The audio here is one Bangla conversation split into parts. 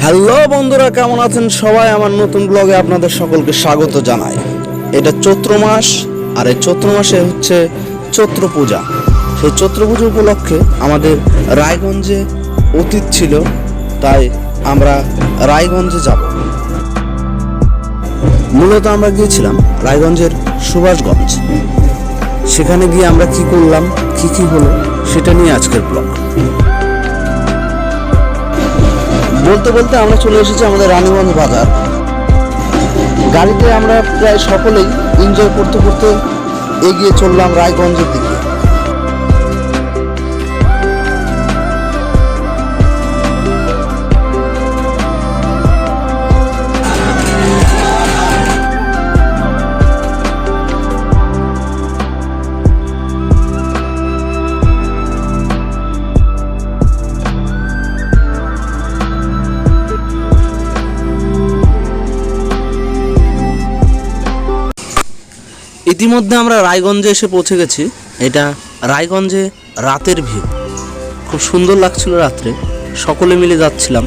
হ্যালো বন্ধুরা, কেমন আছেন সবাই? আমার নতুন ব্লগে আপনাদের সকলকে স্বাগত জানাই। এটা চৈত্র মাস, আর এই চৈত্র মাসে হচ্ছে চৈত্র পূজা। সেই চৈত্র পুজো উপলক্ষে আমাদের রায়গঞ্জে অতীত ছিল, তাই আমরা রায়গঞ্জে যাব। মূলত আমরা গিয়েছিলাম রায়গঞ্জের সুভাষগঞ্জ। সেখানে গিয়ে আমরা কি করলাম, কি হলো, সেটা নিয়ে আজকের ব্লগ। বলতে বলতে আমরা চলে এসেছি আমাদের রানীগঞ্জ বাজার। গাড়িতে আমরা প্রায় সকলেই এনজয় করতে করতে এগিয়ে চললাম রায়গঞ্জের দিকে। ইতিমধ্যে আমরা রায়গঞ্জে এসে পৌঁছে গেছি। এটা রায়গঞ্জে রাতের ভিউ, খুব সুন্দর লাগছিল। রাত্রে সকলে মিলে যাচ্ছিলাম।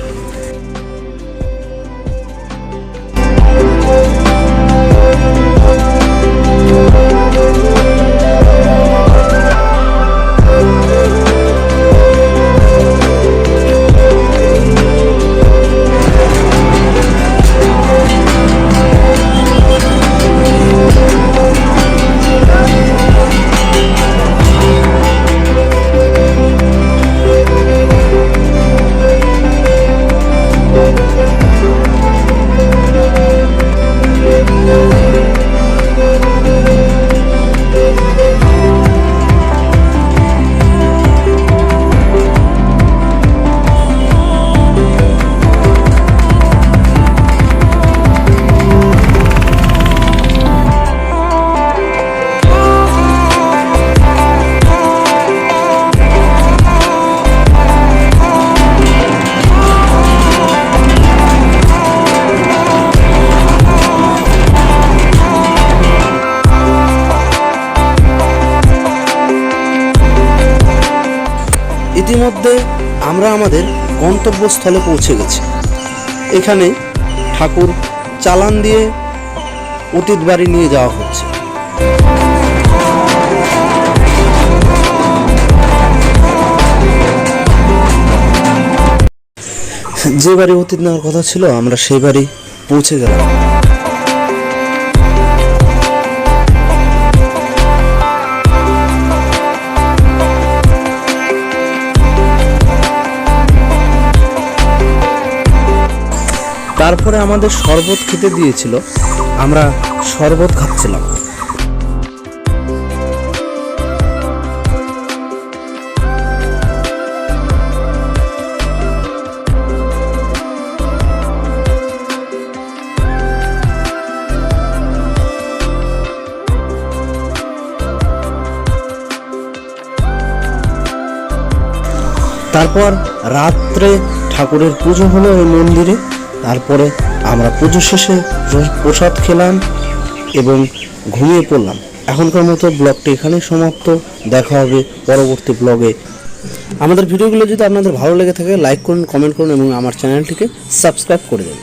ইতিমধ্যে আমরা আমাদের গন্তব্যস্থলে পৌঁছে গেছি। এখানে ঠাকুর চালান দিয়ে অতীত বাড়ি নিয়ে যাওয়া হচ্ছে। যে বাড়ি অতীত নেওয়ার কথা ছিল, আমরা সেই বাড়ি পৌঁছে গেলাম। তারপরে আমাদের শরবত খেতে দিয়েছিল, আমরা শরবত খাচ্ছিলাম। তারপর রাত্রে ঠাকুরের পুজো হলো ওই মন্দিরে। তারপরে আমরা পুজো শেষে প্রসাদ খেলাম এবং ঘুমিয়ে পড়লাম। এখনকার মতো ব্লগটি এখানেই সমাপ্ত। দেখা হবে পরবর্তী ব্লগে। আমাদের ভিডিওগুলো যদি আপনাদের ভালো লেগে থাকে, লাইক করুন, কমেন্ট করুন এবং আমার চ্যানেলটিকে সাবস্ক্রাইব করে দিন।